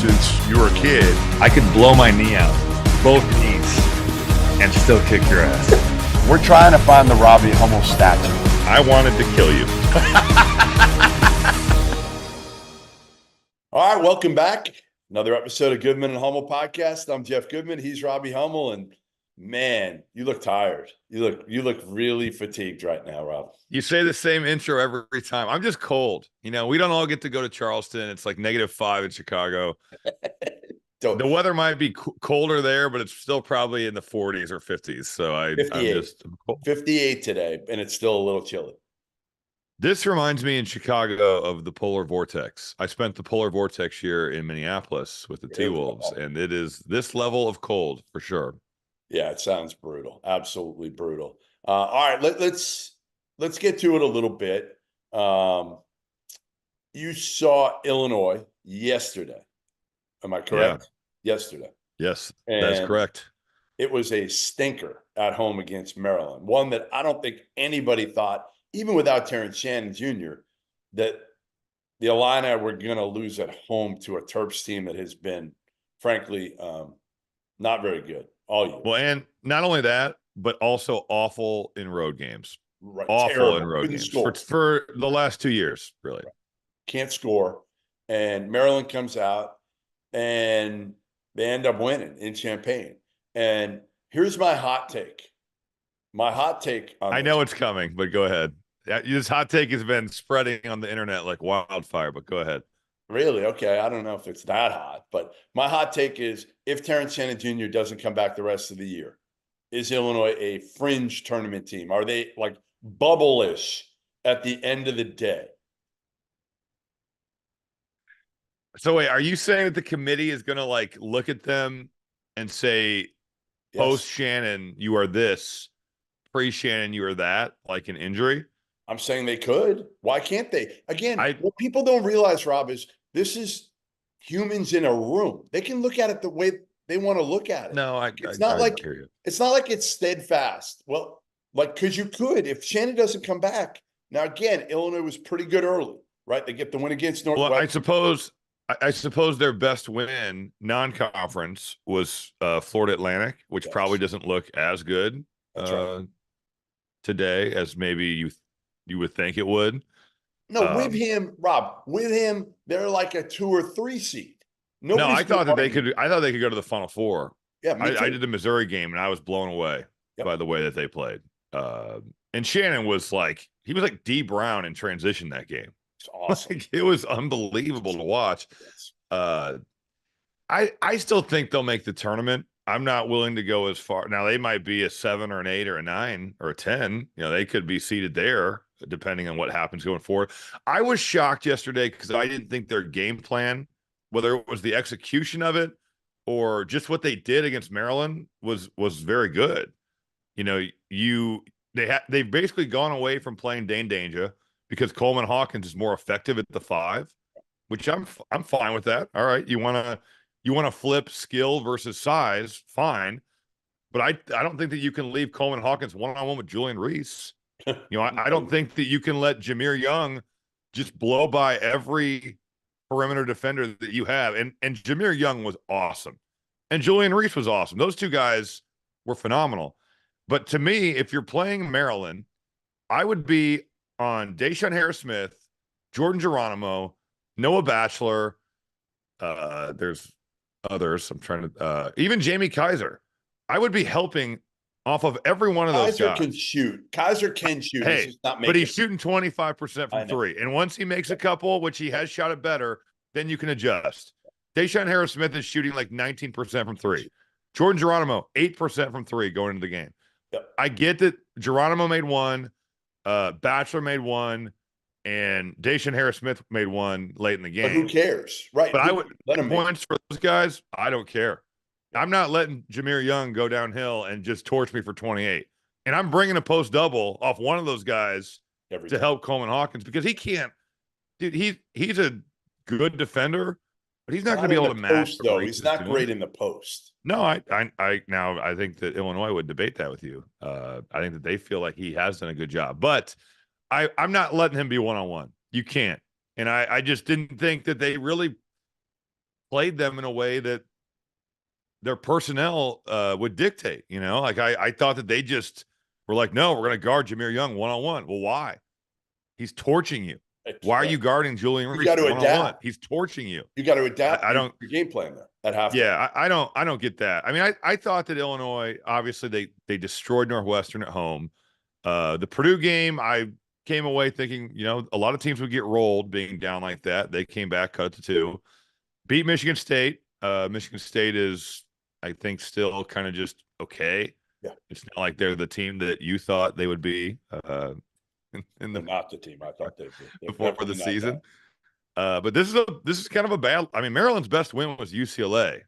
since you were a kid. I could blow my knee out, both knees, and still kick your ass. We're trying to find the Robbie Hummel statue. I wanted to kill you. All right, welcome back. Another episode of Goodman and Hummel podcast. I'm Jeff Goodman. He's Robbie Hummel, and man, you look tired. You look really fatigued right now, Rob. You say the same intro every time. I'm just cold. You know, we don't all get to go to Charleston. It's like -5 in Chicago. The weather might be colder there, but it's still probably in the 40s or 50s. So I'm just 58 today, and it's still a little chilly. This reminds me in Chicago of the polar vortex. I spent the polar vortex here in Minneapolis with the T-Wolves, and it is this level of cold for sure. Yeah, it sounds brutal. Absolutely brutal. All right, let's get to it a little bit. You saw Illinois yesterday. Am I correct? Yeah. Yesterday. Yes, that's correct. It was a stinker at home against Maryland. One that I don't think anybody thought, even without Terrence Shannon Jr., that the Illini were going to lose at home to a Terps team that has been, frankly, not very good all year. Well, and not only that, but also awful in road games. Right. Awful Terrible. in road games for the last 2 years, really. Right. Can't score. And Maryland comes out, and they end up winning in Champaign. And here's my hot take. My hot take on I know it's coming, but go ahead. This hot take has been spreading on the internet like wildfire, but go ahead. Really? Okay. I don't know if it's that hot, but my hot take is if Terrence Shannon Jr. doesn't come back the rest of the year, is Illinois a fringe tournament team? Are they like bubble-ish at the end of the day? So wait, are you saying that the committee is going to like look at them and say, post Shannon, you are this, pre Shannon, you are that, like an injury? I'm saying they could. Why can't they? Again, what people don't realize, Rob, is this is humans in a room. They can look at it the way they want to look at it. No, it's not like it's steadfast. Well, like, because you could, if Shannon doesn't come back. Now, again, Illinois was pretty good early, right? They get the win against Northwestern. Well, I suppose their best win non-conference was Florida Atlantic, which probably doesn't look as good today as maybe you would think it would. No, with him, Rob, they're like a 2 or 3 seed. I thought they could go to the Final Four. Yeah, I did the Missouri game and I was blown away by the way that they played. And Shannon was like, he was like D Brown in transition that game. It's awesome. It was unbelievable to watch. I still think they'll make the tournament. I'm not willing to go as far. Now they might be a 7 or an 8 or a 9 or a 10. You know, they could be seated there depending on what happens going forward. I was shocked yesterday because I didn't think their game plan, whether it was the execution of it or just what they did against Maryland, was very good. You know, they've basically gone away from playing Dane Danger because Coleman Hawkins is more effective at the 5, which I'm fine with that. All right, you want to flip skill versus size, fine. But I don't think that you can leave Coleman Hawkins one-on-one with Julian Reese. You know, I don't think that you can let Jameer Young just blow by every perimeter defender that you have. And Jameer Young was awesome. And Julian Reese was awesome. Those two guys were phenomenal. But to me, if you're playing Maryland, I would be on Deshaun Harris-Smith, Jordan Geronimo, Noah Batchelor. There's others. I'm trying to even Jamie Kaiser. I would be helping off of every one of those guys. Kaiser can shoot. Hey, he's not but he's shooting 25% from 3. And once he makes a couple, which he has shot it better, then you can adjust. Deshaun Harris-Smith is shooting like 19% from 3. Jordan Geronimo, 8% from 3 going into the game. Yep. I get that Geronimo made 1, Batchelor made 1, and Deshaun Harris-Smith made 1 late in the game. But who cares? Right. But I would let him points for those guys. I don't care. I'm not letting Jameer Young go downhill and just torch me for 28. And I'm bringing a post double off one of those guys to help Coleman Hawkins because he can't. Dude, he's a good defender, but he's not going to be able to match. Though he's not great in the post. No, I think that Illinois would debate that with you. I think that they feel like he has done a good job, but I'm not letting him be one-on-one. You can't. And I just didn't think that they really played them in a way that their personnel would dictate. Like I thought that they just were like, no, we're going to guard Jameer Young one-on-one. Well, why? He's torching you. Why are you guarding Julian You Reese got to one-on-one? adapt. He's torching you. You got to adapt I don't your game plan there at halftime. Yeah, I don't get that. I mean, I thought that Illinois, obviously they destroyed Northwestern at home. The Purdue game, I came away thinking, a lot of teams would get rolled being down like that. They came back, cut it to 2. Beat Michigan State. Michigan State is, I think, still kind of just okay. Yeah. It's not like they're the team that you thought they would be They're not the team I thought they'd be. before the season. But this is kind of a bad. I mean, Maryland's best win was UCLA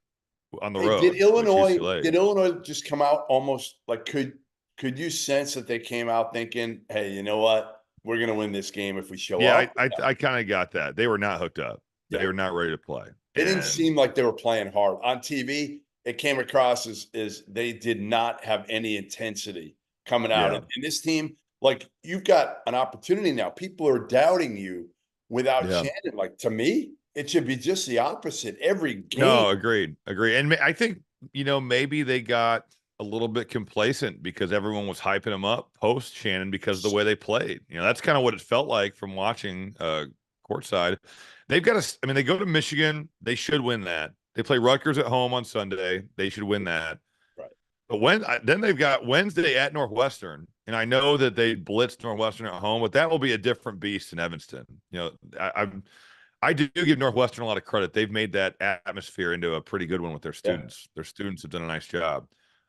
on the road. Did Illinois just come out almost like could you sense that they came out thinking, hey, you know what? We're gonna win this game if we show up. Yeah, I kind of got that. They were not hooked up. They were not ready to play. It didn't seem like they were playing hard. On TV, it came across as they did not have any intensity coming out. Yeah. And this team, like, you've got an opportunity now. People are doubting you without Shannon. Like, to me, it should be just the opposite every game. No, agreed. And I think, maybe they got a little bit complacent because everyone was hyping them up post Shannon because of the way they played. That's kind of what it felt like from watching courtside. They've got they go to Michigan. They should win that. They play Rutgers at home on Sunday. They should win that. Right. But then they've got Wednesday at Northwestern. And I know that they blitzed Northwestern at home, but that will be a different beast in Evanston. I do give Northwestern a lot of credit. They've made that atmosphere into a pretty good one with their students. Yeah. Their students have done a nice job.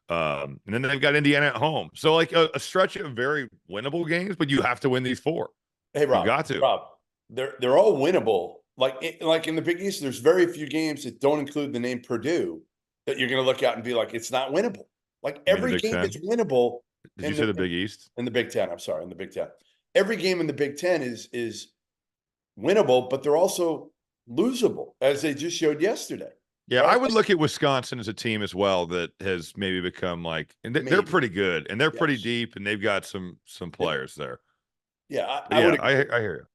And then they've got Indiana at home. So like a stretch of very winnable games, but you have to win these 4. Hey, Rob, you got to. Rob, they're all winnable. Like in the Big East, there's very few games that don't include the name Purdue that you're going to look at and be like, it's not winnable. Like every game is winnable. Did you say the Big East? In the Big Ten, I'm sorry, in the Big Ten. Every game in the Big Ten is winnable, but they're also losable, as they just showed yesterday. Yeah, right? I would look at Wisconsin as a team as well that has maybe become like, and they're pretty good and they're pretty deep and they've got some players there. Yeah, I hear you.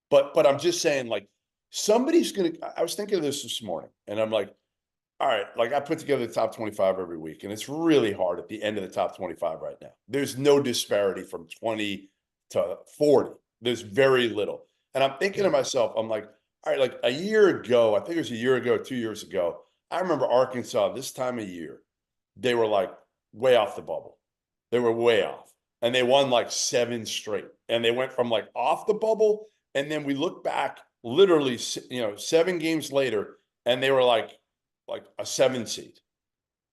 But I'm just saying, like, somebody's going to – I was thinking of this morning, and I'm like, all right, like I put together the top 25 every week, and it's really hard at the end of the top 25 right now. There's no disparity from 20 to 40. There's very little. And I'm thinking to myself, I'm like, all right, like a year ago, I think it was a year ago, 2 years ago, I remember Arkansas this time of year, they were like way off the bubble. They were way off. And they won like 7 straight. And they went from like off the bubble. And then we look back literally, 7 games later, and they were like a 7 seed.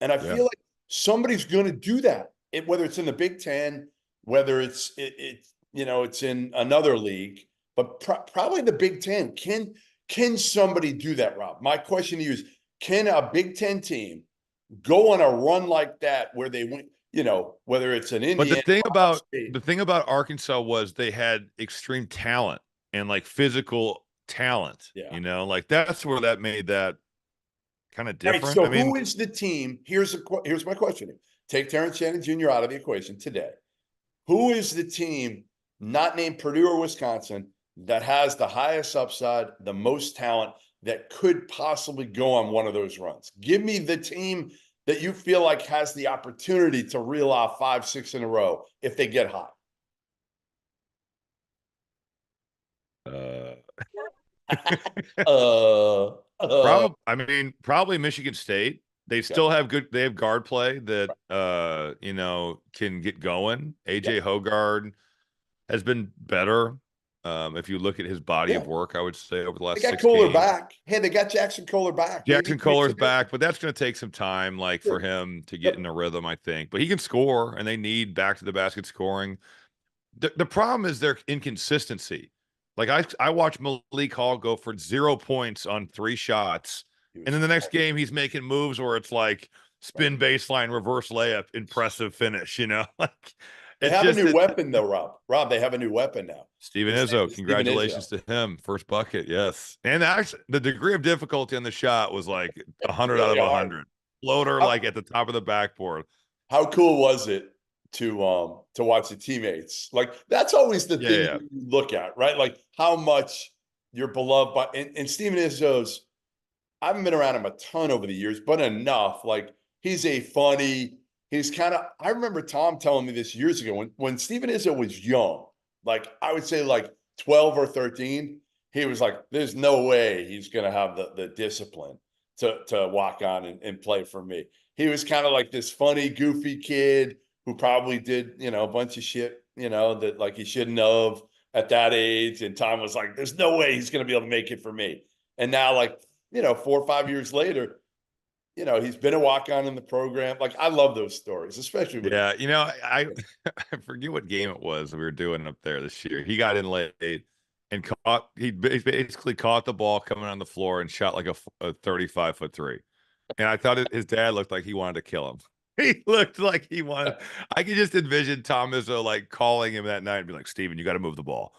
And I feel like somebody's going to do that. Whether it's in the Big Ten, whether it's in another league, but probably the Big Ten. Can somebody do that, Rob? My question to you is, can a Big Ten team go on a run like that where they win, whether it's an Indiana? But the thing about Arkansas was they had extreme talent and like physical talent, like that's where that made that kind of different. Right, so who is the team? Here's my question. Take Terrence Shannon Jr. out of the equation today. Who is the team not named Purdue or Wisconsin that has the highest upside, the most talent that could possibly go on one of those runs? Give me the team that you feel like has the opportunity to reel off 5, 6 in a row if they get hot. Probably Michigan State. They still have they have guard play that can get going. AJ Hoggard has been better. If you look at his body of work, I would say over the last 6 games. They got Kohler back. Hey, they got Jackson Kohler back. Jackson Kohler's back, but that's going to take some time, for him to get in a rhythm, I think. But he can score, and they need back to the basket scoring. The problem is their inconsistency. Like I watched Malik Hall go for 0 points on 3 shots, and then the next game he's making moves where it's like spin baseline, reverse layup, impressive finish. They have a new weapon, though, Rob. Rob, they have a new weapon now. Steven Izzo. Congratulations to him. First bucket, yes. And actually, the degree of difficulty on the shot was like 100 out of 100. Floater, at the top of the backboard. How cool was it to watch the teammates? Like, that's always the thing you look at, right? Like, how much you're beloved by – and Steven Izzo's I haven't been around him a ton over the years, but enough. Like he's I remember Tom telling me this years ago when Steven Izzo was young, like I would say like 12 or 13, he was like, there's no way he's going to have the discipline to walk on and play for me. He was kind of like this funny, goofy kid who probably did, a bunch of shit, that like he shouldn't have at that age. And Tom was like, there's no way he's going to be able to make it for me. And now, like, 4 or 5 years later, he's been a walk-on in the program. Like, I love those stories, especially with Yeah, I I forget what game it was we were doing up there this year. He got in late and he basically caught the ball coming on the floor and shot like a 35-foot three. And I thought his dad looked like he wanted to kill him. He looked like he wanted. I could just envision Tom Izzo like calling him that night and be like, "Steven, you got to move the ball."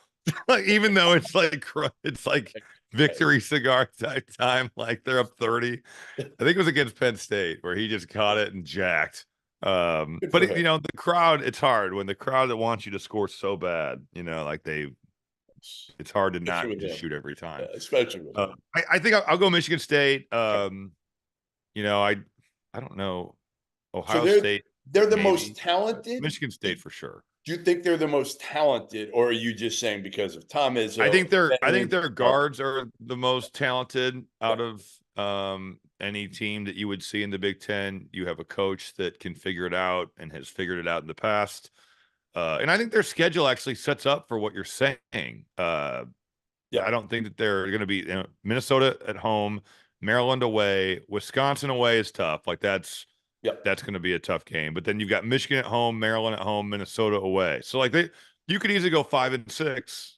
Like, even though it's like victory cigar type time, like they're up 30. I think it was against Penn State where he just caught it and jacked. good But for him. the crowd, it's hard when the crowd that wants you to score so bad, like it's hard to not Especially with just him. shoot every time. Especially with him. I think I'll go Michigan State. I don't know. So Ohio State, they're the maybe. most talented. Michigan State for sure. Do you think they're the most talented, or are you just saying because of Tom Izzo? I think their guards are the most talented out of any team that you would see in the Big Ten. You have a coach that can figure it out and has figured it out in the past. And I think their schedule actually sets up for what you're saying. I don't think that they're going to be Minnesota at home, Maryland away, Wisconsin away is tough. Like that's going to be a tough game. But then you've got Michigan at home, Maryland at home, Minnesota away. So like you could easily go 5-6.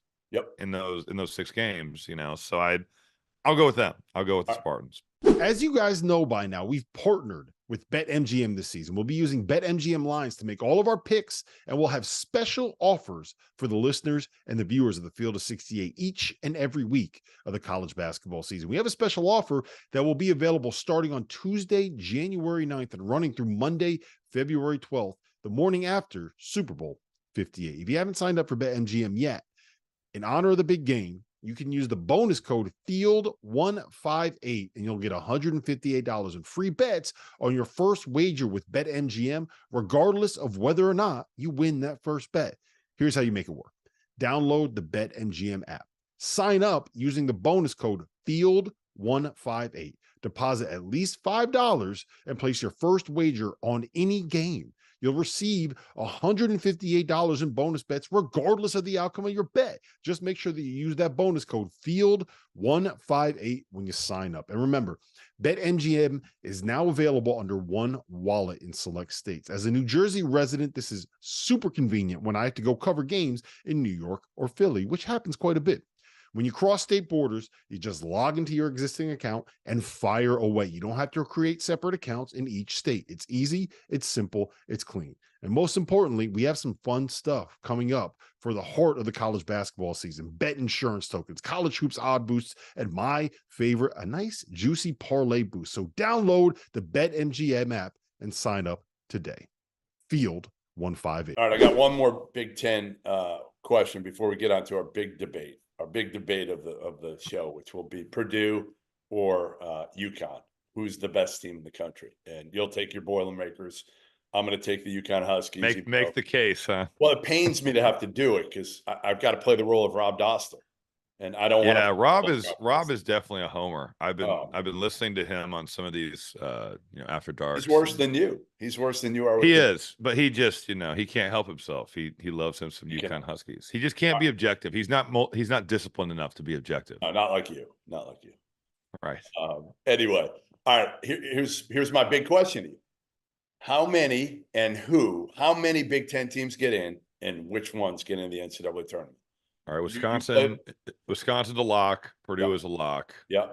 In those 6 games. So I'll go with them. I'll go with the Spartans. As you guys know by now, we've partnered with BetMGM this season. We'll be using BetMGM lines to make all of our picks, and we'll have special offers for the listeners and the viewers of the Field of 68 each and every week of the college basketball season. We have a special offer that will be available starting on Tuesday, January 9th and running through Monday, February 12th, the morning after Super Bowl 58. If you haven't signed up for BetMGM yet, in honor of the big game, you can use the bonus code FIELD158 and you'll get $158 in free bets on your first wager with BetMGM, regardless of whether or not you win that first bet. Here's how you make it work. Download the BetMGM app. Sign up using the bonus code FIELD158. Deposit at least $5 and place your first wager on any game. You'll receive $158 in bonus bets, regardless of the outcome of your bet. Just make sure that you use that bonus code FIELD158 when you sign up. And remember, BetMGM is now available under one wallet in select states. As a New Jersey resident, this is super convenient when I have to go cover games in New York or Philly, which happens quite a bit. When you cross state borders, you just log into your existing account and fire away. You don't have to create separate accounts in each state. It's easy, it's simple, it's clean. And most importantly, we have some fun stuff coming up for the heart of the college basketball season. Bet insurance tokens, college hoops odd boosts, and my favorite, a nice juicy parlay boost. So download the BetMGM app and sign up today. Field 158. All right, I got one more Big Ten question before we get on to our big debate of the show, which will be Purdue or UConn. Who's the best team in the country? And you'll take your Boilermakers. I'm going to take the UConn Huskies. Make the case, huh? Well, it pains me to have to do it because I've got to play the role of Rob Doster, and I don't want to. Yeah, Rob is definitely a homer. I've been listening to him on some of these after dark. He's worse than you. He's worse than you are. He is, but he just he can't help himself. He loves him some UConn Huskies. He just can't be objective. He's not disciplined enough to be objective. No, not like you. Not like you. Right. Anyway, all right. Here's my big question to you. How many Big Ten teams get in, and which ones get in the NCAA tournament? All right, Wisconsin's a lock. Purdue is a lock. Yeah.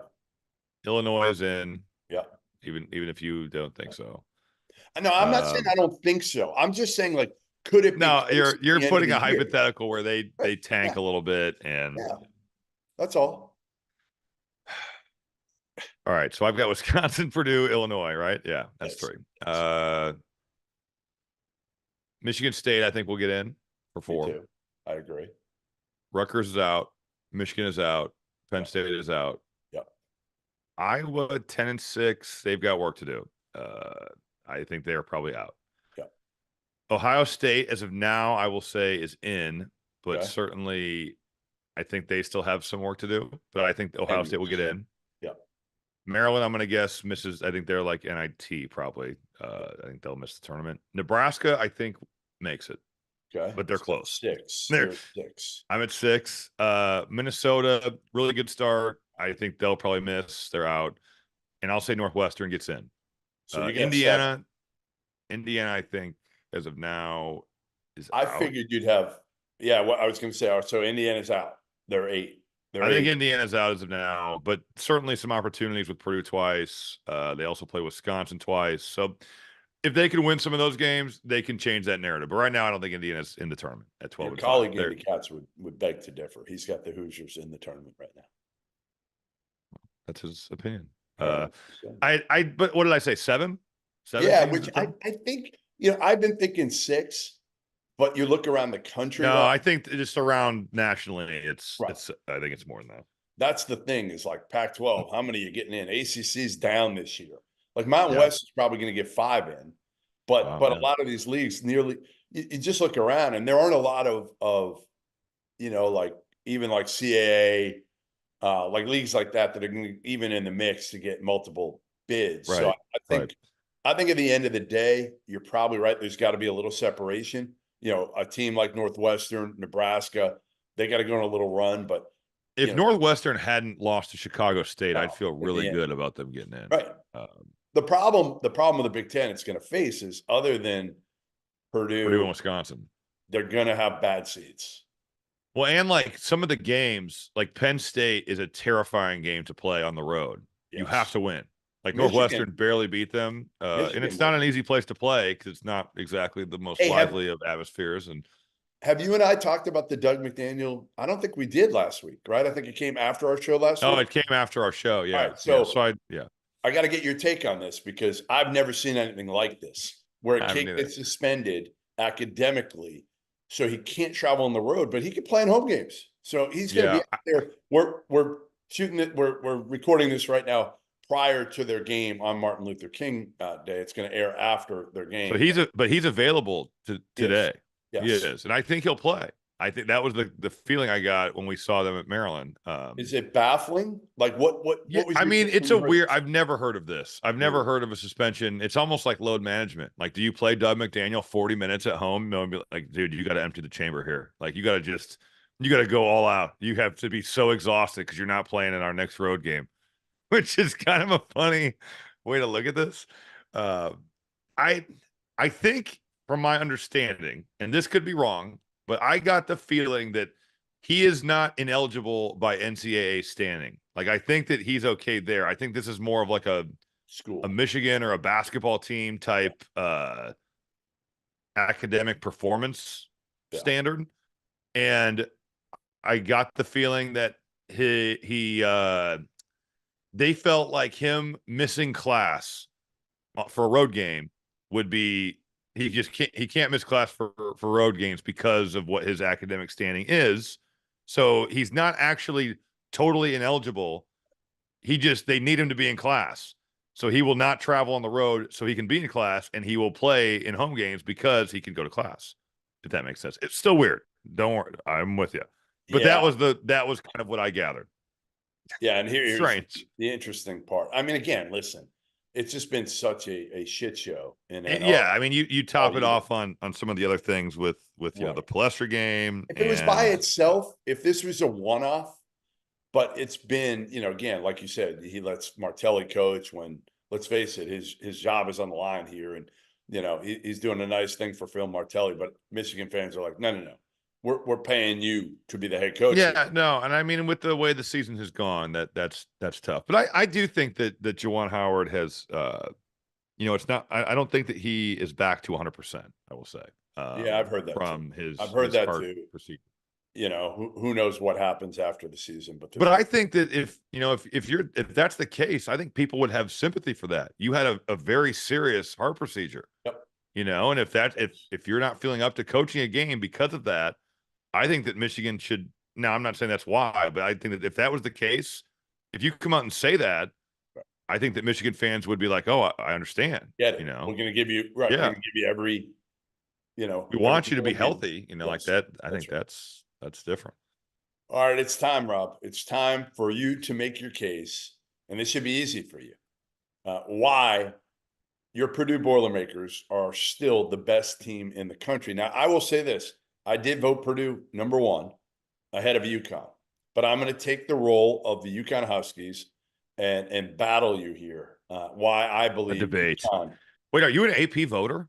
Illinois is in. Yeah. Even if you don't think so. No, I'm not saying I don't think so. I'm just saying, like, could it be? No, you're putting a hypothetical where they tank a little bit, and that's all. All right, so I've got Wisconsin, Purdue, Illinois, right? Yeah, that's 3. Michigan State, I think we'll get in for 4. Me too. I agree. Rutgers is out. Michigan is out. Penn State is out. Yep. Iowa 10-6. They've got work to do. I think they're probably out. Yeah. Ohio State, as of now, I will say is in, but Okay. certainly I think they still have some work to do. But I think Ohio State will get in. Yeah. Maryland, I'm going to guess misses. I think they're like NIT probably. I think they'll miss the tournament. Nebraska, I think makes it, Okay. but they're close. 6. They're- They're at 6. I'm at 6. Minnesota, really good start. I think they'll probably miss. They're out. And I'll say Northwestern gets in. So you got Indiana, I think as of now is I out. figured you'd have. Yeah, what I was going to say. So Indiana's out. They're 8. I think Indiana's out as of now, but certainly some opportunities with Purdue twice. They also play Wisconsin twice. So if they can win some of those games, they can change that narrative. But right now, I don't think Indiana's in the tournament at 12. Your colleague Andy Katz would beg to differ. He's got the Hoosiers in the tournament right now. That's his opinion. So- But what did I say? 7? 7 yeah, teams which in the tournament? I think, I've been thinking 6, but you look around the country. No, Rob, I think just around nationally, it's Right. I think it's more than that. that's the thing is like Pac-12, how many are you getting in? ACC's down this year. Like Mountain Yeah. West is probably going to get 5 in, but Wow, a man. lot of these leagues you just look around and there aren't a lot of like even like CAA, like leagues like that are going to even in the mix to get multiple bids. So Right, I think at the end of the day, you're probably right. There's got to be a little separation. A team like Northwestern, Nebraska, they got to go on a little run, but If Northwestern hadn't lost to Chicago State, I'd feel at the really end. good about them getting in. right. The problem with the Big Ten it's going to face is other than Purdue and Wisconsin. they're going to have bad seeds. Well, and like some of the games, like Penn State is a terrifying game to play on the road. You have Yes. to win. Like Michigan- Northwestern barely beat them, and Michigan it's not won. an easy place to play because it's not exactly the most Hey, lively of atmospheres. And Have you and I talked about the Doug McDaniel? I don't think we did last week, right? I think it came after our show last week. it came after our show. Yeah. All right, so- yeah. I got to get your take on this because I've never seen anything like this where I a haven't kid either. gets suspended academically, so he can't travel on the road, but he can play in home games. So he's going to Yeah. be out there. We're shooting it. We're recording this right now prior to their game on Martin Luther King Day. It's going to air after their game. But he's available today. Yes. He is, and I think he'll play. I think that was the feeling I got when we saw them at Maryland. Is it baffling? Like what was I your mean, take it's when a you heard weird. this? I've never heard of this. I've never heard of a suspension. It's almost like load management. Like, do you play Doug McDaniel 40 minutes at home? No, and be like, dude, you got to empty the chamber here. Like, you got to go all out. You have to be so exhausted because you're not playing in our next road game, which is kind of a funny way to look at this. I think from my understanding, and this could be wrong, but I got the feeling that he is not ineligible by NCAA standing. Like, I think that he's okay there. I think this is more of like a School. Michigan or a basketball team type academic performance Yeah. standard. And I got the feeling that they felt like him missing class for a road game would be he can't miss class for road games because of what his academic standing is. So he's not actually totally ineligible. They need him to be in class. So he will not travel on the road so he can be in class, and he will play in home games because he can go to class. If that makes sense. It's still weird. Don't worry. I'm with you. But Yeah. that was kind of what I gathered. Yeah, and here's Strange. the interesting part. I mean, again, listen, it's just been such a shit show. And I mean, you top it off on some of the other things with Right. the Palestra game. If it was by itself, if this was a one-off, but it's been, again, like you said, he lets Martelli coach when, let's face it, his job is on the line here, and he's doing a nice thing for Phil Martelli. But Michigan fans are like, no, we're paying you to be the head coach. Yeah, here. no, and I mean, with the way the season has gone, that's tough. But I do think that Juwan Howard has, it's not. I don't think that he is back to 100%. I will say. Yeah, I've heard that from too. his. I've heard his that heart too. procedure. Who knows what happens after the season, But I think that if that's the case, I think people would have sympathy for that. You had a very serious heart procedure. Yep. And if you're not feeling up to coaching a game because of that, I think that Michigan should. Now, I'm not saying that's why, but I think that if that was the case, if you come out and say that, I think that Michigan fans would be like, oh, I understand. Get it. You know, We're going to give you, right. Yeah. We're going to give you every, we want you to be every healthy, like Yes, that. I think right. that's different. All right, it's time, Rob. It's time for you to make your case, and this should be easy for you. Why your Purdue Boilermakers are still the best team in the country. Now, I will say this. I did vote Purdue #1 ahead of UConn, but I'm going to take the role of the UConn Huskies and battle you here. Why I A believe debate. UConn. Wait, are you an AP voter?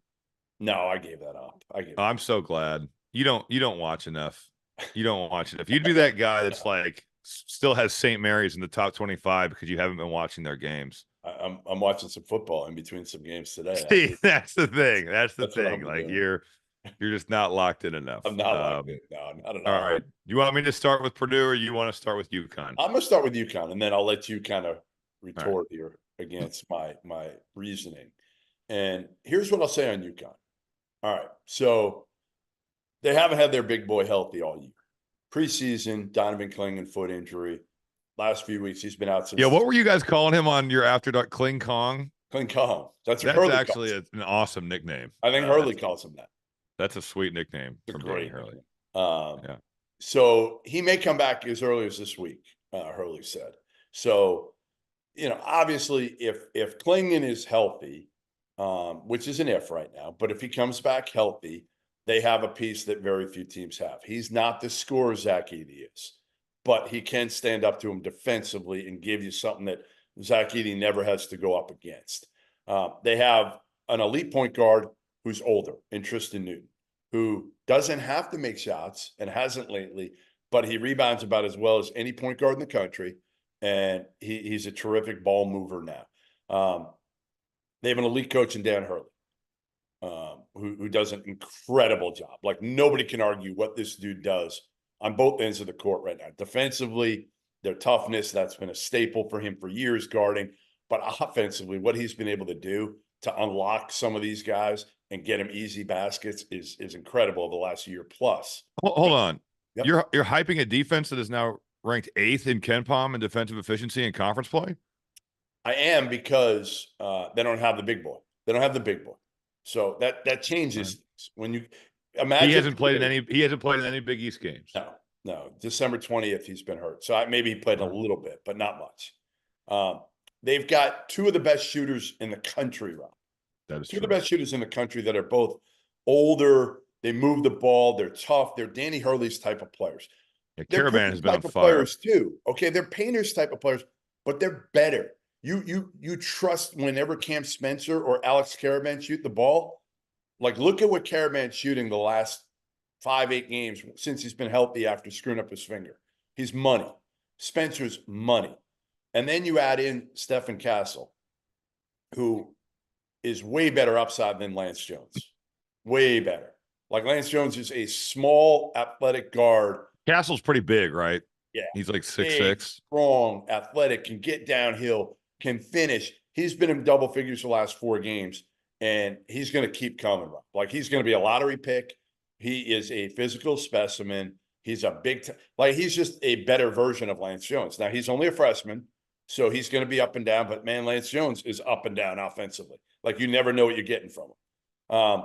No, I gave that up. I'm so glad you don't watch enough. You don't watch enough. You'd be that guy that's like still has St. Mary's in the top 25 because you haven't been watching their games. I'm watching some football in between some games today. See, that's the thing. That's the That's what thing. I'm Like doing. you're just not locked in enough. I'm not locked in. No, not at all. All right. You want me to start with Purdue or you want to start with UConn? I'm going to start with UConn, and then I'll let you kind of retort Right. here against my reasoning. And here's what I'll say on UConn. All right. So they haven't had their big boy healthy all year. Preseason, Donovan Clingan foot injury. Last few weeks, he's been out since. Yeah, what were you guys calling him on your After Dark? Kling Kong? Kong. That's what That's Hurley actually calls him. an awesome nickname. I think Hurley calls him that. That's a sweet nickname It's a from great Danny Hurley. Yeah. So he may come back as early as this week, Hurley said. So, obviously, if Clingan is healthy, which is an if right now, but if he comes back healthy, they have a piece that very few teams have. He's not the scorer Zach Edey is, but he can stand up to him defensively and give you something that Zach Edey never has to go up against. They have an elite point guard who's older, in Tristan Newton, who doesn't have to make shots and hasn't lately, but he rebounds about as well as any point guard in the country, and he's a terrific ball mover now. They have an elite coach in Dan Hurley, who does an incredible job. Like, nobody can argue what this dude does on both ends of the court right now. Defensively, their toughness, that's been a staple for him for years, guarding. But offensively, what he's been able to do to unlock some of these guys and get them easy baskets is incredible over the last year plus. Hold on. Yep. You're hyping a defense that is now ranked 8th in KenPom in defensive efficiency in conference play? I am, because they don't have the big boy. They don't have the big boy. So that changes things. When you imagine He hasn't played in any Big East games. No. December 20th, he's been hurt. So maybe he played a little bit, but not much. They've got two of the best shooters in the country, Rob. That is Two true. of the best shooters in the country that are both older. They move the ball. They're tough. They're Danny Hurley's type of players. Yeah, They're Caravan has been on type of fire. players too. Okay, they're Painter's type of players, but they're better. You trust whenever Cam Spencer or Alex Caravan shoot the ball. Like, look at what Caravan's shooting the last 5-8 games since he's been healthy after screwing up his finger. He's money. Spencer's money. And then you add in Stephen Castle, who is way better upside than Lance Jones. Way better. Like, Lance Jones is a small, athletic guard. Castle's pretty big, right? Yeah. He's like 6'6". Big, strong, athletic, can get downhill, can finish. He's been in double figures the last 4 games, and he's going to keep coming. Like, he's going to be a lottery pick. He is a physical specimen. He's a he's just a better version of Lance Jones. Now, he's only a freshman, so he's going to be up and down, but man, Lance Jones is up and down offensively. Like, you never know what you're getting from him.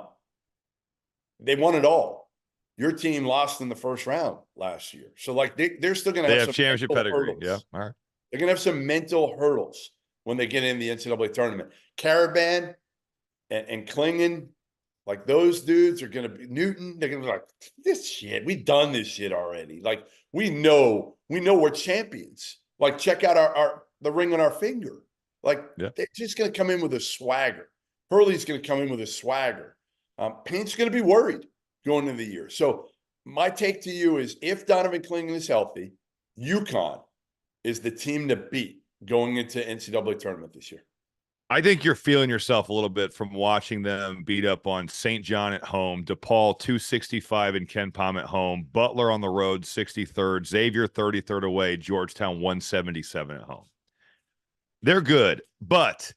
They won it all. Your team lost in the first round last year. So, like, they're still going to have some championship pedigree. hurdles. Yeah. All right. They're going to have some mental hurdles when they get in the NCAA tournament. Caravan and Clingan, like, those dudes are going to be Newton. They're going to be like, this shit, we've done this shit already. Like, we know we're champions. Like, check out the ring on our finger. Like, they're just going to come in with a swagger. Hurley's going to come in with a swagger. Paint's going to be worried going into the year. So my take to you is, if Donovan Clingan is healthy, UConn is the team to beat going into NCAA tournament this year. I think you're feeling yourself a little bit from watching them beat up on St. John at home, DePaul 265 in KenPom at home, Butler on the road 63rd, Xavier 33rd away, Georgetown 177 at home. They're good, but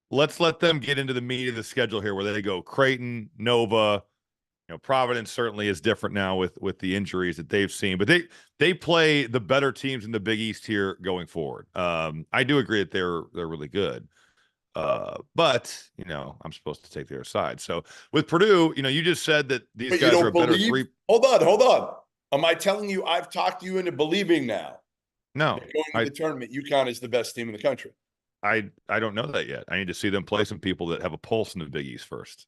let's let them get into the meat of the schedule here, where they go Creighton, Nova, Providence certainly is different now with the injuries that they've seen, but they play the better teams in the Big East here going forward. I do agree that they're really good. But I'm supposed to take their side. So with Purdue, you just said that these But guys you are a don't better believe? three. Hold on. Am I telling you I've talked you into believing now No, that going to the tournament, UConn is the best team in the country? I don't know that yet. I need to see them play some people that have a pulse in the Big East first.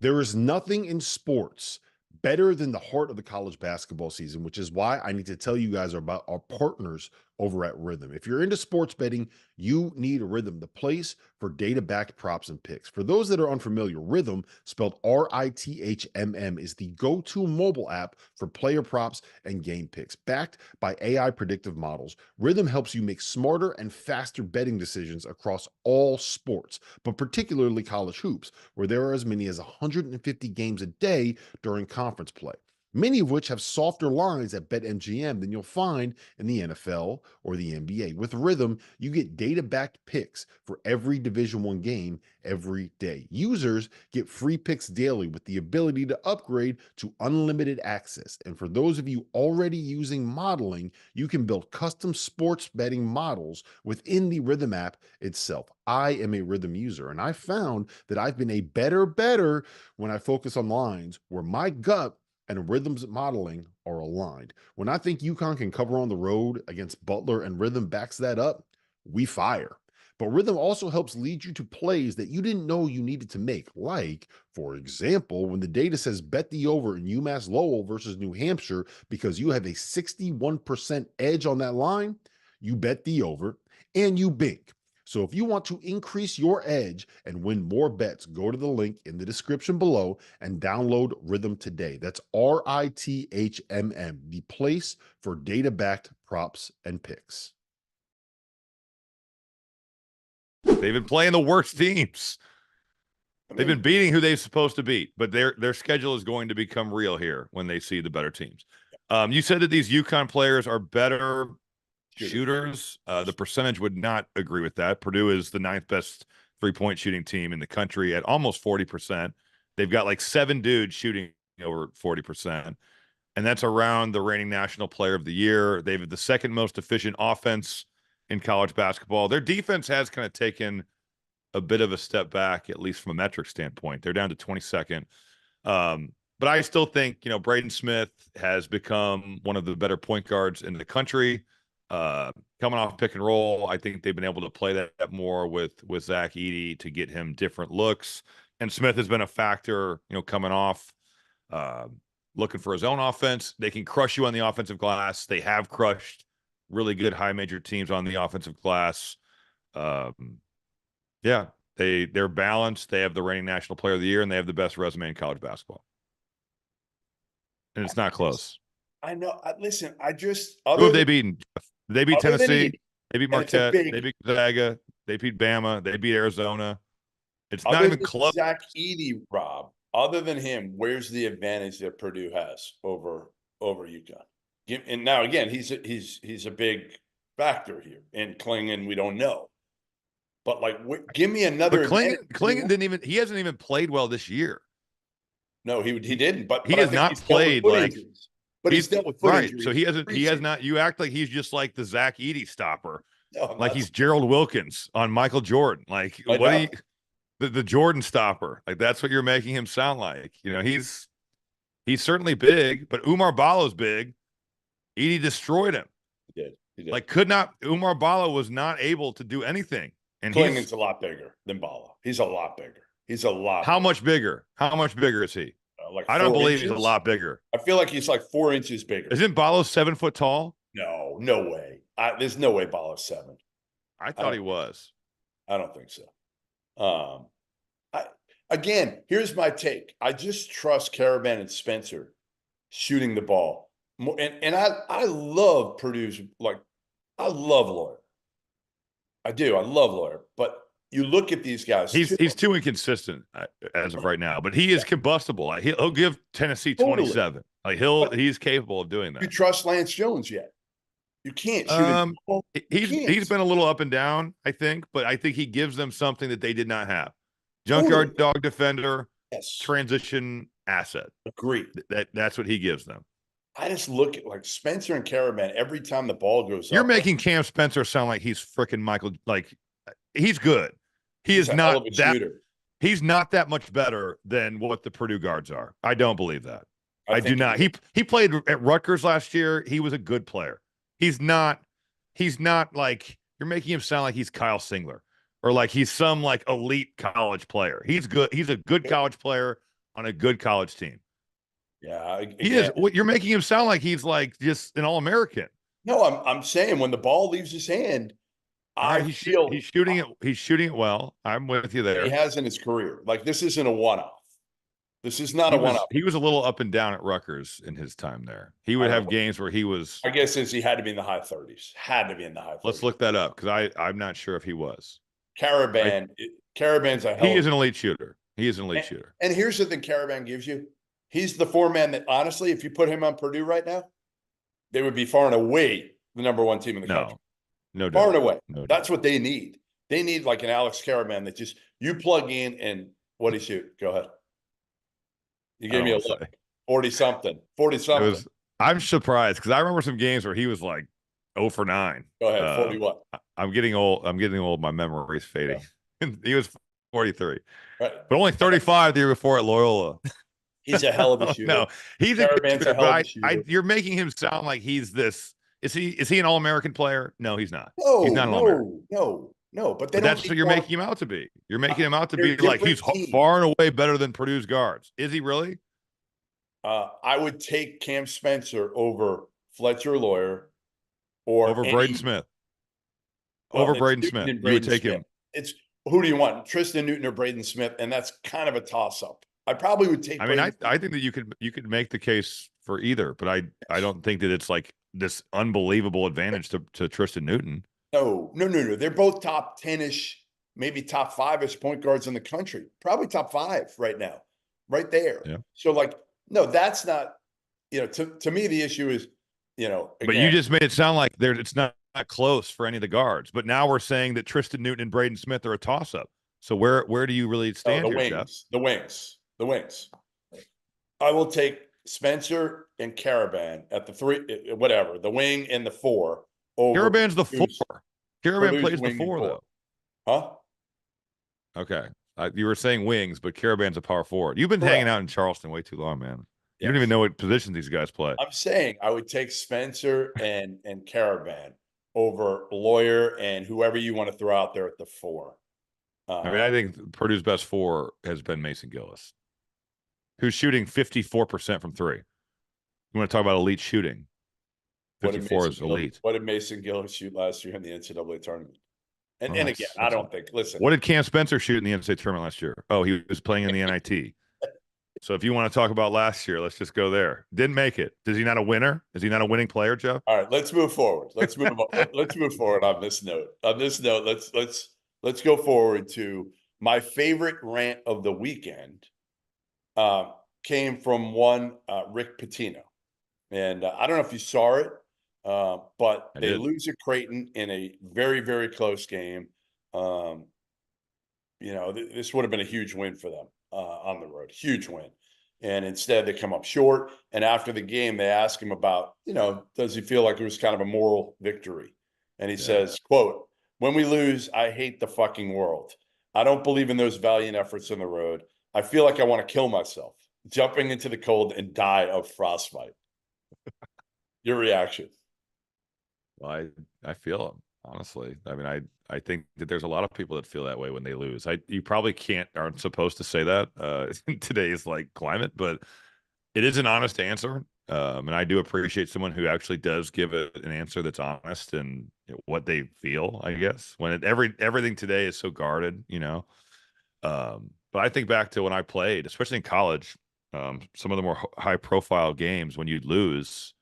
There is nothing in sports better than the heart of the college basketball season, which is why I need to tell you guys about our partners over at Rhythm. If you're into sports betting, you need Rhythm, the place for data-backed props and picks. For those that are unfamiliar, Rhythm, spelled RITHMM, is the go-to mobile app for player props and game picks. Backed by AI predictive models, Rhythm helps you make smarter and faster betting decisions across all sports, but particularly college hoops, where there are as many as 150 games a day during conference play, many of which have softer lines at BetMGM than you'll find in the NFL or the NBA. With Rhythm, you get data-backed picks for every Division I game every day. Users get free picks daily with the ability to upgrade to unlimited access. And for those of you already using modeling, you can build custom sports betting models within the Rhythm app itself. I am a Rhythm user, and I found that I've been a better when I focus on lines where my gut and Rhythm's modeling are aligned. When I think UConn can cover on the road against Butler and Rhythm backs that up, we fire. But Rhythm also helps lead you to plays that you didn't know you needed to make. Like, for example, when the data says bet the over in UMass Lowell versus New Hampshire because you have a 61% edge on that line, you bet the over and you bink. So if you want to increase your edge and win more bets, go to the link in the description below and download Rhythm today. That's RITHMM, the place for data-backed props and picks. They've been playing the worst teams. They've been beating who they're supposed to beat, but their schedule is going to become real here when they see the better teams. You said that these UConn players are better shooters. The percentage would not agree with that. Purdue is the 9th best three-point shooting team in the country at almost 40%. They've got like 7 dudes shooting over 40%, and that's around the reigning national player of the year. They have the second most efficient offense in college basketball. Their defense has kind of taken a bit of a step back, at least from a metric standpoint. They're down to 22nd. But I still think, Braden Smith has become one of the better point guards in the country. Coming off pick and roll, I think they've been able to play that more with Zach Edey to get him different looks. And Smith has been a factor, coming off, looking for his own offense. They can crush you on the offensive glass. They have crushed really good high major teams on the offensive glass. Yeah, they're balanced. They have the reigning national player of the year, and they have the best resume in college basketball. And it's not close. I know. Listen, Who have they beaten? They beat Tennessee. They beat Marquette. They beat Gonzaga. They beat Bama. They beat Arizona. It's not even close. Zach Edey, Rob. Other than him, where's the advantage that Purdue has over UConn? And now again, he's a big factor here. And Klingon, we don't know. But give me another. But Klingon he hasn't even played well this year. No, he didn't. But he has not played injuries. But he's dealt with foot injuries. So he has not. You act like he's just like the Zach Edey stopper, no, like he's Gerald Wilkins on Michael Jordan. Like the Jordan stopper. Like that's what you're making him sound like. He's certainly big, but Umar Ballo's big. Edey destroyed him. He did. Umar Ballo was not able to do anything. And Klingon's a lot bigger than Ballo. He's a lot bigger. How much bigger? How much bigger is he? I don't believe he's a lot bigger. I feel like he's like 4 inches bigger. Isn't Ballo 7 foot tall? No way. There's no way Ballo's 7. I thought he was. I don't think so. Again, here's my take. I just trust Caravan and Spencer shooting the ball more. And I love Purdue's, I love Lawyer. I do. I love Lawyer. But you look at these guys. He's too inconsistent as of right now, but he is combustible. He'll give Tennessee 27. He's capable of doing that. You trust Lance Jones yet? You can't. He's been a little up and down, I think, but I think he gives them something that they did not have. Junkyard dog defender, transition asset. Agreed. That's what he gives them. I just look at like Spencer and Caravan every time the ball goes You're up. making Cam Spencer sound like he's freaking Michael. Like he's good. He He's is a hell not of a that. shooter. He's not that much better than what the Purdue guards are. I don't believe that. I do think not. He played at Rutgers last year. He was a good player. He's not like you're making him sound like he's Kyle Singler or like he's some like elite college player. He's good. He's a good college player on a good college team. Yeah, He is. What you're making him sound like he's like just an All-American. No, I'm saying when the ball leaves his hand, I He's feel shooting it. He's shooting it well. I'm with you there. he has in his career. Like this isn't a one-off. This is not a one-off. He was a little up and down at Rutgers in his time there. He would have games where he was. I guess he had to be in the high 30s. Had to be in the high 30s. Let's look that up because I'm not sure if he was. Caravan's a hell. He is an elite shooter. He is an elite shooter. And here's the thing Caravan gives you. He's the four-man that honestly, if you put him on Purdue right now, they would be far and away the number one team in the country. No doubt. Far and away. No That's what they need. They need like an Alex Caravan that just you plug in and what do you shoot? Go ahead. You gave me a look. 40-something. 40-something. I'm surprised because I remember some games where he was like 0 for 9. Go ahead. 40 what? I'm getting old. My memory's fading. Yeah. He was 43. Right. But only 35 the year before at Loyola. He's a hell of a shooter. No, he's Caravan's a hell of a shooter. You're making him sound like he's this. Is he an All-American player? No, he's not. No, he's not an All-American. No. But that's what you're making him out to be. You're making him out to be like he's far and away better than Purdue's guards. Is he really? I would take Cam Spencer over Fletcher Lawyer or over Braden Smith. Over Braden Smith. You would take him. It's who do you want? Tristan Newton or Braden Smith? And that's kind of a toss-up. I probably would take. I mean, I think that you could make the case for either, but I don't think that it's like this unbelievable advantage to Tristan Newton. No. They're both top 10-ish, maybe top 5-ish point guards in the country. Probably top 5 right now, right there. Yeah. So like, no, that's not. To me, the issue is, again, but you just made it sound like it's not close for any of the guards. But now we're saying that Tristan Newton and Braden Smith are a toss-up. So where do you really stand here, Jeff? The wings. I will take Spencer and Caravan at the 3, whatever, the wing and the 4. Over Caravan's the 4. Caravan plays the 4 though. Huh? Okay. You were saying wings, but Caravan's a power forward. You've been hanging out in Charleston way too long, man. You don't even know what positions these guys play. I'm saying I would take Spencer and Caravan over Lawyer and whoever you want to throw out there at the 4. I think Purdue's best 4 has been Mason Gillis, who's shooting 54% from 3. You want to talk about elite shooting? 54 is elite. What did Mason Gillis shoot last year in the NCAA tournament? And again, I don't think. Listen, what did Cam Spencer shoot in the NCAA tournament last year? Oh, he was playing in the NIT. So if you want to talk about last year, let's just go there. Didn't make it. Is he not a winner? Is he not a winning player, Jeff? All right, let's move forward. Let's move forward on this note. Let's go forward to my favorite rant of the weekend. Came from one Rick Pitino, and I don't know if you saw it, but they lose at Creighton in a very, very close game. This would have been a huge win for them on the road, huge win. And instead they come up short. And after the game, they ask him about, does he feel like it was kind of a moral victory? And he says, quote, "When we lose, I hate the fucking world. I don't believe in those valiant efforts on the road. I feel like I want to kill myself, jumping into the cold and die of frostbite." Your reaction? Well, I feel him, honestly. I mean, I think that there's a lot of people that feel that way when they lose. You probably aren't supposed to say that in today's climate, but it is an honest answer. And I do appreciate someone who actually does give an answer that's honest and what they feel, I guess, when everything today is so guarded, but I think back to when I played, especially in college, some of the more high profile games, when you'd lose,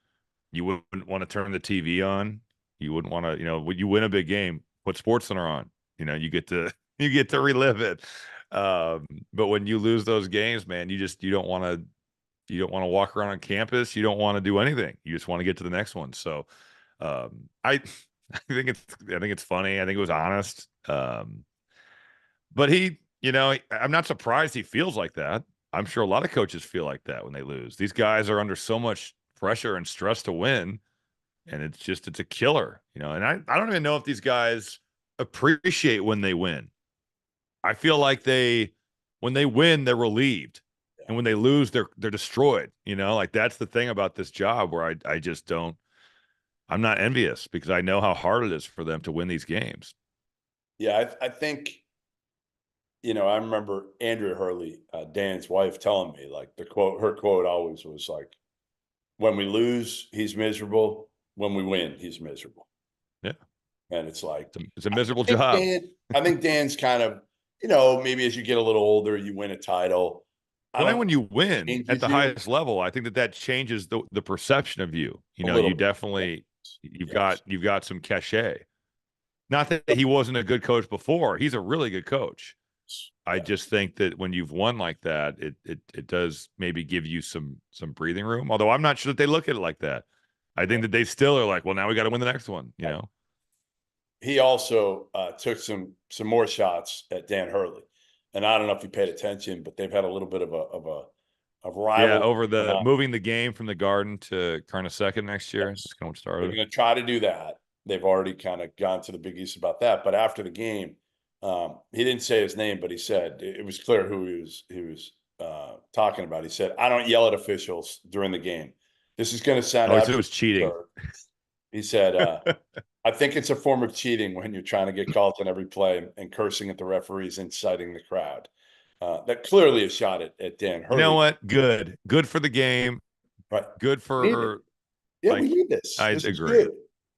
you wouldn't want to turn the TV on. You wouldn't want to, when you win a big game, put SportsCenter on. You get to relive it. But when you lose those games, man, you don't want to walk around on campus. You don't want to do anything. You just want to get to the next one. So I think it's funny. I think it was honest. But I'm not surprised he feels like that. I'm sure a lot of coaches feel like that when they lose. These guys are under so much pressure and stress to win, and it's a killer, And I don't even know if these guys appreciate when they win. I feel like when they win, they're relieved, and when they lose, they're destroyed. Like that's the thing about this job where I just don't. I'm not envious because I know how hard it is for them to win these games. Yeah, I think, I remember Andrea Hurley, Dan's wife, telling me like her quote always was like, "When we lose, he's miserable. When we win, he's miserable." Yeah, and it's like it's a miserable job. I think Dan's kind of, maybe as you get a little older, you win a title. When you win at the you. highest level, I think that changes the perception of you. You definitely you've got some cachet. Not that he wasn't a good coach before; he's a really good coach. I just think that when you've won like that, it does maybe give you some breathing room. Although I'm not sure that they look at it like that. I think that they still are like, well, now we got to win the next one. He also took some more shots at Dan Hurley, and I don't know if you paid attention, but they've had a little bit of a rival. Yeah, over the moving the game from the Garden to Carnesecca next year. Yes. That's kind of what started. They're going to try to do that. They've already kind of gone to the Big East about that. But after the game, he didn't say his name, but he said it was clear who he was talking about. He said, "I don't yell at officials during the game. This is going to sound." Oh, it was cheating. He said, "I think it's a form of cheating when you're trying to get calls on every play and cursing at the referees, inciting the crowd." That clearly a shot at Dan Hurley. You know what? Good for the game. Right. Good for. Yeah, we need this. I this agree.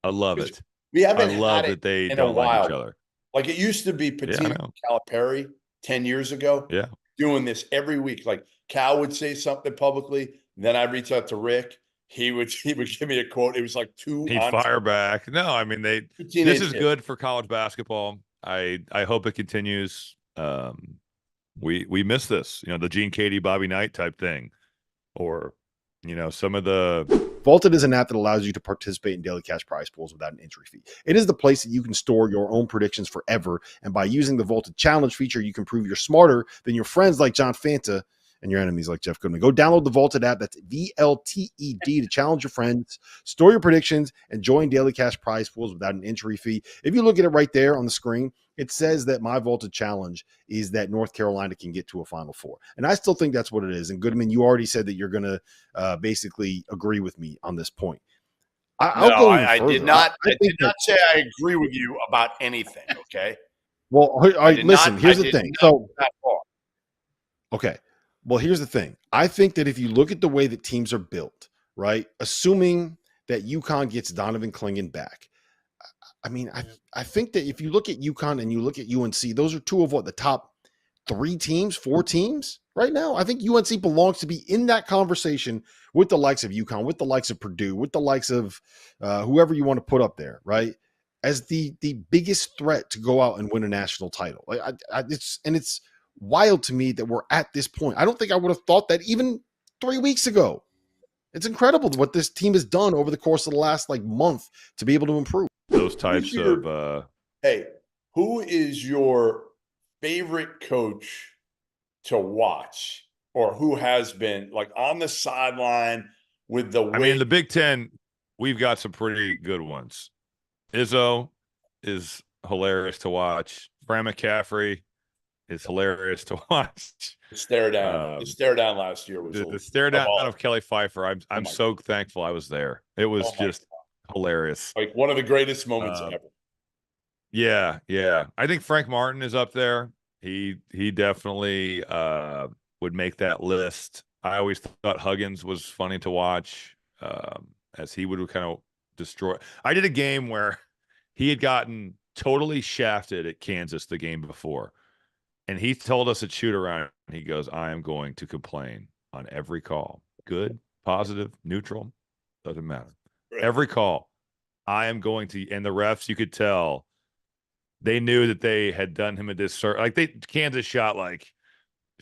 I love it. We haven't I love had that they in don't a while. like each other. Like it used to be Pitino Calipari 10 years ago. Yeah. Doing this every week. Like Cal would say something publicly, then I'd reach out to Rick. He would give me a quote. It was like He'd fire back. No, I mean this is good for college basketball. I hope it continues. We miss this, the Gene Katie, Bobby Knight type thing. Or, some of the Vaulted is an app that allows you to participate in daily cash prize pools without an entry fee. It is the place that you can store your own predictions forever. And by using the Vaulted Challenge feature, you can prove you're smarter than your friends like John Fanta and your enemies like Jeff Goodman. Go download the Vaulted app. That's VLTED to challenge your friends, store your predictions, and join daily cash prize pools without an entry fee. If you look at it right there on the screen, it says that my Vaulted Challenge is that North Carolina can get to a Final Four. And I still think that's what it is. And Goodman, you already said that you're going to basically agree with me on this point. I did not say I agree with you about anything, okay? Well, listen, here's the thing. So, okay. Well, here's the thing. I think that if you look at the way that teams are built, right, assuming that UConn gets Donovan Clingan back, I mean, I think that if you look at UConn and you look at UNC, those are two of the top 4 teams right now. I think UNC belongs to be in that conversation with the likes of UConn, with the likes of Purdue, with the likes of whoever you want to put up there, right, as the biggest threat to go out and win a national title. It's wild to me that we're at this point. I don't think I would have thought that even 3 weeks ago. It's incredible what this team has done over the course of the last month to be able to improve. Those types of hey, who is your favorite coach to watch, or who has been on the sideline with the I mean, the Big Ten, we've got some pretty good ones. Izzo is hilarious to watch. Fran McCaffrey is hilarious to watch. The stare down last year was the stare down of Kelly Pfeiffer. I'm so thankful I was there. It was just hilarious. Like one of the greatest moments ever. Yeah. I think Frank Martin is up there. He definitely would make that list. I always thought Huggins was funny to watch, as he would kind of destroy. I did a game where he had gotten totally shafted at Kansas the game before. And he told us at shoot around, he goes, "I am going to complain on every call. Good, positive, neutral, doesn't matter. Right. Every call, I am going to," and the refs, you could tell, they knew that they had done him a disservice. Kansas shot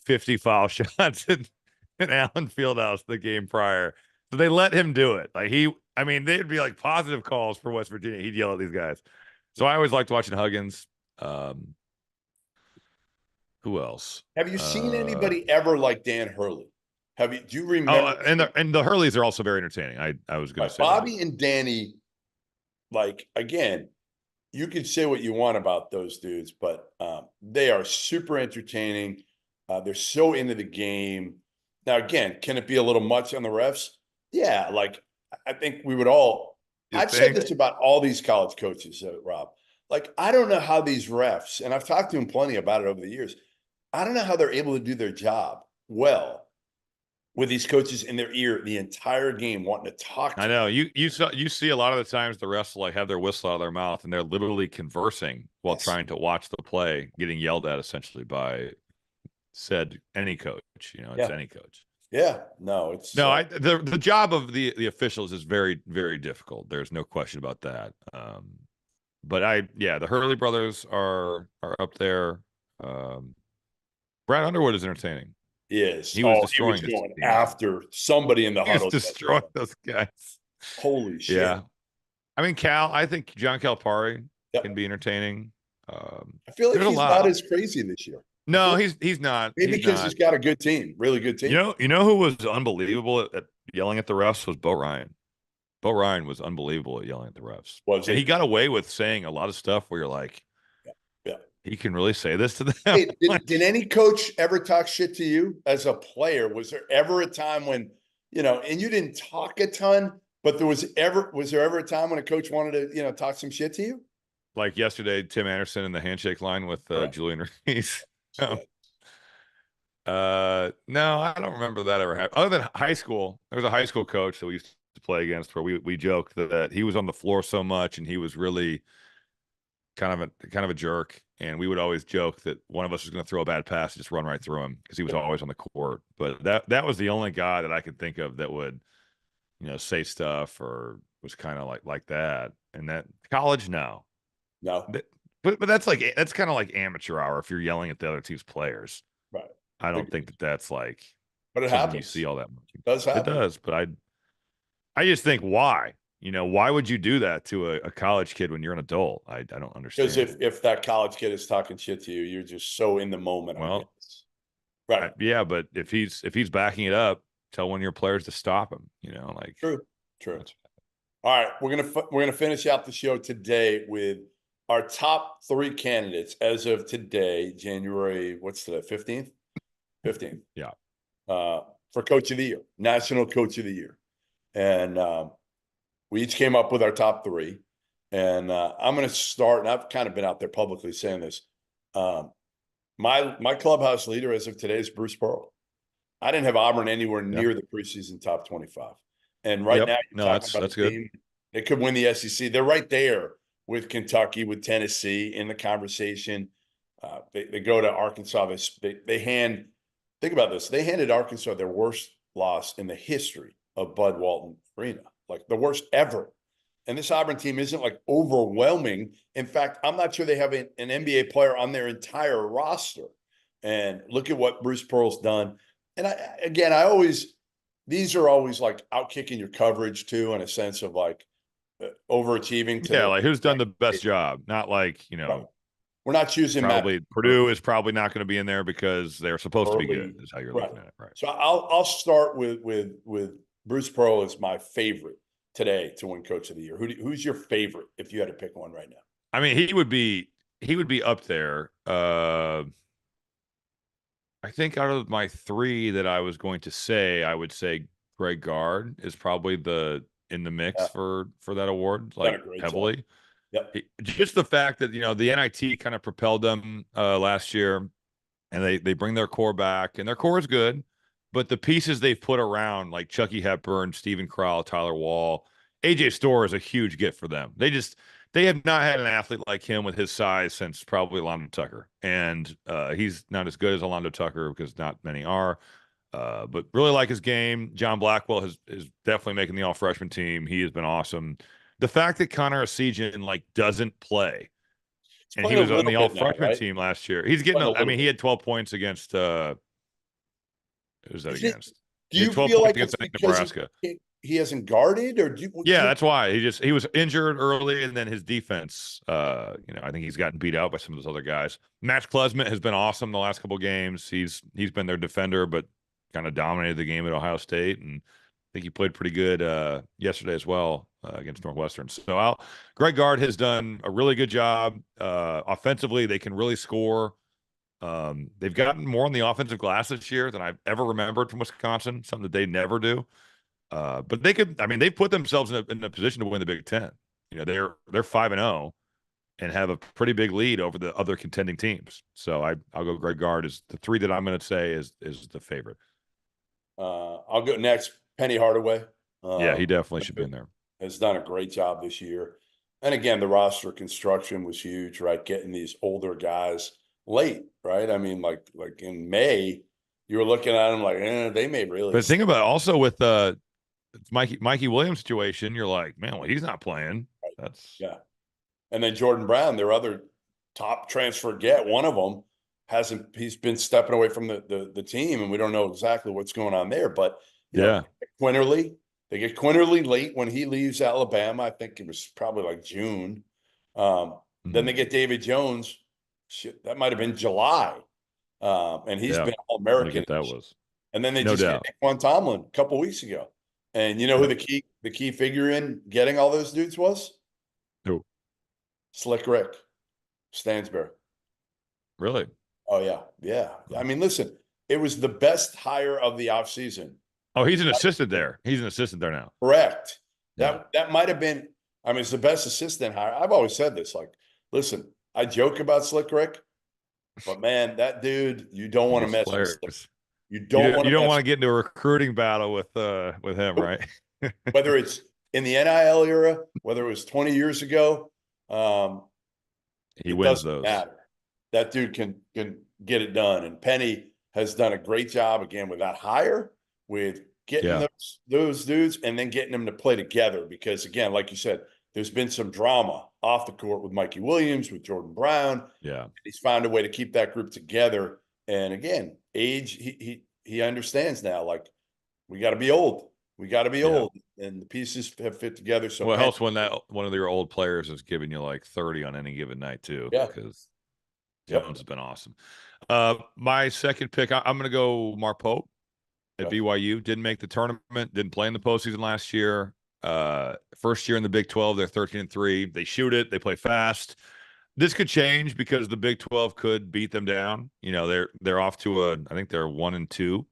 50 foul shots in Allen Fieldhouse the game prior. So they let him do it. They'd be positive calls for West Virginia. He'd yell at these guys. So I always liked watching Huggins. Who else? Have you seen anybody ever like Dan Hurley? Do you remember? And the Hurleys are also very entertaining. I was going to say Bobby and Danny, like, again, you can say what you want about those dudes, but they are super entertaining. They're so into the game. Now, again, can it be a little much on the refs? Yeah, like I think we would all. I've said this about all these college coaches, Rob. Like, I don't know how these refs, and I've talked to them plenty about it over the years. I don't know how they're able to do their job well with these coaches in their ear the entire game, wanting to talk to I know you see a lot of the times the refs like have their whistle out of their mouth and they're literally conversing while trying to watch the play, getting yelled at essentially by said any coach. It's any coach. Yeah, no, it's the job of the officials is very, very difficult. There's no question about that. But the Hurley brothers are up there. Brad Underwood is entertaining. Yes. He was destroying he was going after somebody in the huddle. He was destroying those guys. Holy shit. Yeah. I mean, I think John Calipari can be entertaining. I feel like he's not as crazy this year. No, he's not. Maybe because he's got a good team, really good team. You know who was unbelievable at yelling at the refs was Bo Ryan. Bo Ryan was unbelievable at yelling at the refs. And he got away with saying a lot of stuff where you're like, he can really say this to them. Hey, did any coach ever talk shit to you as a player? Was there ever a time when, and you didn't talk a ton, but was there ever a time when a coach wanted to, talk some shit to you? Like yesterday, Tim Anderson in the handshake line with Julian Reese. No, I don't remember that ever happened. Other than high school, there was a high school coach that we used to play against where we joked that he was on the floor so much and he was really kind of a jerk, and we would always joke that one of us was going to throw a bad pass and just run right through him because he was always on the court. But that was the only guy that I could think of that would, say stuff or was kind of like that. And that college, no. But that's kind of like amateur hour if you're yelling at the other team's players. Right. I don't think that's like. But it happens. You see all that much. It does happen. It does. But I just think why. Why would you do that to a college kid when you're an adult? I don't understand. Because if that college kid is talking shit to you, you're just so in the moment. Well, right. Yeah, but if he's backing it up, tell one of your players to stop him. True. All right, we're gonna finish out the show today with our top 3 candidates as of today, January. What's today? 15th. 15th. Yeah. For Coach of the Year, National Coach of the Year, and we each came up with our top 3. And I'm going to start, and I've kind of been out there publicly saying this. My clubhouse leader as of today is Bruce Pearl. I didn't have Auburn anywhere near the preseason top 25. And right now, that's good. They could win the SEC. They're right there with Kentucky, with Tennessee in the conversation. They go to Arkansas. Think about this. They handed Arkansas their worst loss in the history of Bud Walton Arena, like the worst ever. And this Auburn team isn't like overwhelming. In fact, I'm not sure they have an NBA player on their entire roster. And look at what Bruce Pearl's done. And these are always like out kicking your coverage too, in a sense of like overachieving. Like who's done the best job? Not like, we're not choosing probably Purdue is probably not going to be in there because they're supposed to be good, is how you're looking at it. Right. So I'll start with Bruce Pearl as my favorite today to win Coach of the Year. Who's your favorite if you had to pick one right now? I mean, he would be up there. I think out of my 3 that I was going to say, I would say Greg Gard is probably in the mix for that award, like heavily. Job. Yep. Just the fact that, the NIT kind of propelled them last year, and they bring their core back, and their core is good, but the pieces they've put around, like Chucky Hepburn, Stephen Crowell, Tyler Wall, AJ Storr is a huge get for them. They have not had an athlete like him with his size since probably Alonzo Tucker. And he's not as good as Alonzo Tucker because not many are. But really like his game. John Blackwell is definitely making the all-freshman team. He has been awesome. The fact that Connor Essegian doesn't play, and he was on the all-freshman team last year. He's getting he had 12 points against who was that against? Do you feel like it's Nebraska? he hasn't guarded, or yeah, that's why he was injured early, and then his defense, I think he's gotten beat out by some of those other guys. Max Klesmit has been awesome the last couple of games. He's been their defender, but kind of dominated the game at Ohio State, and I think he played pretty good yesterday as well against Northwestern. So Greg Gard has done a really good job offensively. They can really score. They've gotten more on the offensive glass this year than I've ever remembered from Wisconsin, something that they never do. But they've put themselves in a position to win the Big Ten. They're 5-0 and have a pretty big lead over the other contending teams. So I'll go Greg Gard as the three that I'm going to say is the favorite. I'll go next. Penny Hardaway. Yeah, he definitely should be in there. Has done a great job this year. And again, the roster construction was huge, right? Getting these older guys late, right? I mean, like in May, you were looking at them like, they may really. But think about it also with Mikey Williams situation, you're like, man, well, he's not playing. Yeah. And then Jordan Brown, their other top transfer one of them he's been stepping away from the team, and we don't know exactly what's going on there. But they get Quinterly late when he leaves Alabama. I think it was probably like June. Then they get David Jones. Shit, that might have been July. And he's been All-American. That was. And then they just get Naquan Tomlin a couple weeks ago. And you know who the key figure in getting all those dudes was? Who? Slick Rick Stansberry. Really? Oh, yeah. Yeah. I mean, listen, it was the best hire of the offseason. Oh, he's an assistant there. He's an assistant there now. Correct. That might have been, I mean, it's the best assistant hire. I've always said this, like, listen, I joke about Slick Rick, but man, that dude, you don't want to mess with. You don't want to get into a recruiting battle with him, right? Whether it's in the NIL era, whether it was 20 years ago, he wins those. Matter. That dude can get it done, and Penny has done a great job again with that hire, with getting those dudes and then getting them to play together. Because again, like you said, there's been some drama off the court with Mikey Williams, with Jordan Brown. Yeah, he's found a way to keep that group together. And again, age, he understands now. Like, we got to be old. We got to be old, and the pieces have fit together. So it helps when one of your old players is giving you like 30 on any given night too. Yeah, because Jones has been awesome. My second pick, I'm going to go Mark Pope at BYU. Didn't make the tournament. Didn't play in the postseason last year. First year in the Big 12, they're 13-3. They shoot it. They play fast. This could change because the Big 12 could beat them down. They're off to I think they're 1-2,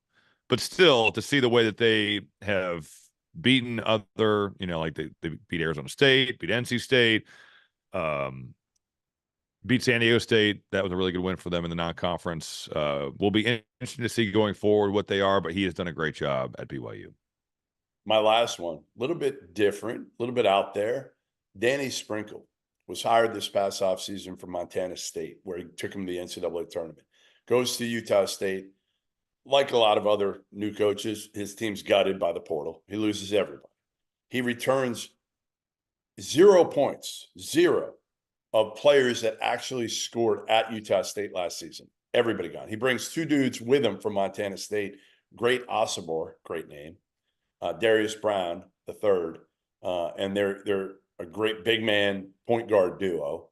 but still, to see the way that they have beaten other, like they beat Arizona State, beat NC State, beat San Diego State. That was a really good win for them in the non-conference. Will be interesting to see going forward what they are, but he has done a great job at BYU. My last one, a little bit different, a little bit out there. Danny Sprinkle was hired this past offseason from Montana State, where he took him to the NCAA tournament. Goes to Utah State. Like a lot of other new coaches, his team's gutted by the portal. He loses everybody. He returns 0 points, of players that actually scored at Utah State last season. Everybody gone. He brings 2 dudes with him from Montana State. Great Osibor, great name. Darius Brown, the third. And they're a great big man point guard duo.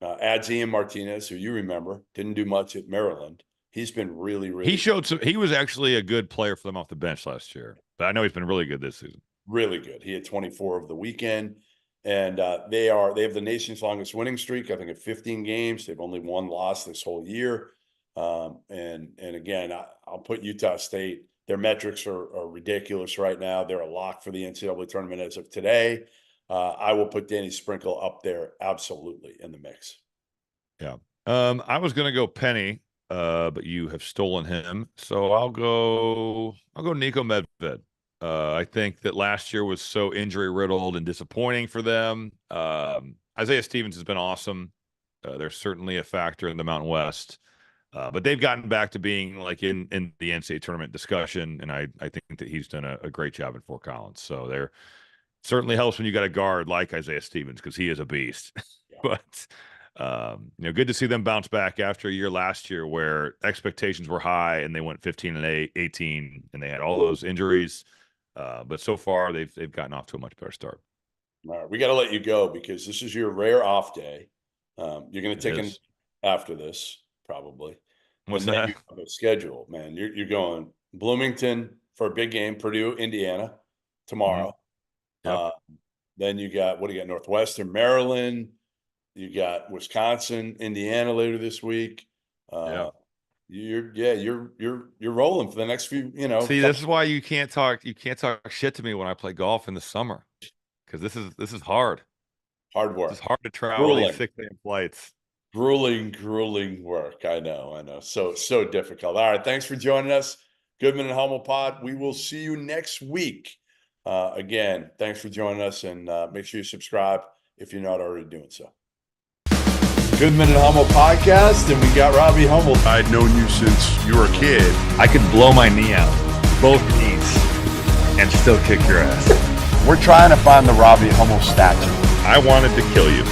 Adds Ian Martinez, who you remember, didn't do much at Maryland. He's been really, really he was actually a good player for them off the bench last year. But I know he's been really good this season. Really good. He had 24 over the weekend. And they have the nation's longest winning streak, I think, at 15 games. They've only one loss this whole year. And again, I'll put Utah State. Their metrics are ridiculous right now. They're a lock for the NCAA tournament as of today. I will put Danny Sprinkle up there absolutely in the mix. Yeah. I was going to go Penny, but you have stolen him. So I'll go Nico Medved. I think that last year was so injury riddled and disappointing for them. Isaiah Stevens has been awesome. They're certainly a factor in the Mountain West, but they've gotten back to being like in the NCAA tournament discussion. And I think that he's done a great job in Fort Collins. So there certainly helps when you got a guard like Isaiah Stevens, because he is a beast. Yeah. But good to see them bounce back after a year last year where expectations were high and they went 15-18 and they had all those injuries. But so far they've gotten off to a much better start. All right, we got to let you go because this is your rare off day. You're going to take an after this probably. What's And then that? you have a schedule, man. You're going Bloomington for a big game, Purdue, Indiana tomorrow. Yep. Then you got what do you got? Northwestern, Maryland. You got Wisconsin, Indiana later this week. You're rolling for the next few. See, this is why you can't talk shit to me when I play golf in the summer, because this is hard. Hard work. It's hard to travel these 6 a.m. flights. Grueling work. I know. So difficult. All right. Thanks for joining us. Goodman and Hummel Pod. We will see you next week. Again, thanks for joining us, and make sure you subscribe if you're not already doing so. Goodman and Hummel Podcast, and we got Robbie Hummel. I'd known you since you were a kid. I could blow my knee out, both knees, and still kick your ass. We're trying to find the Robbie Hummel statue. I wanted to kill you.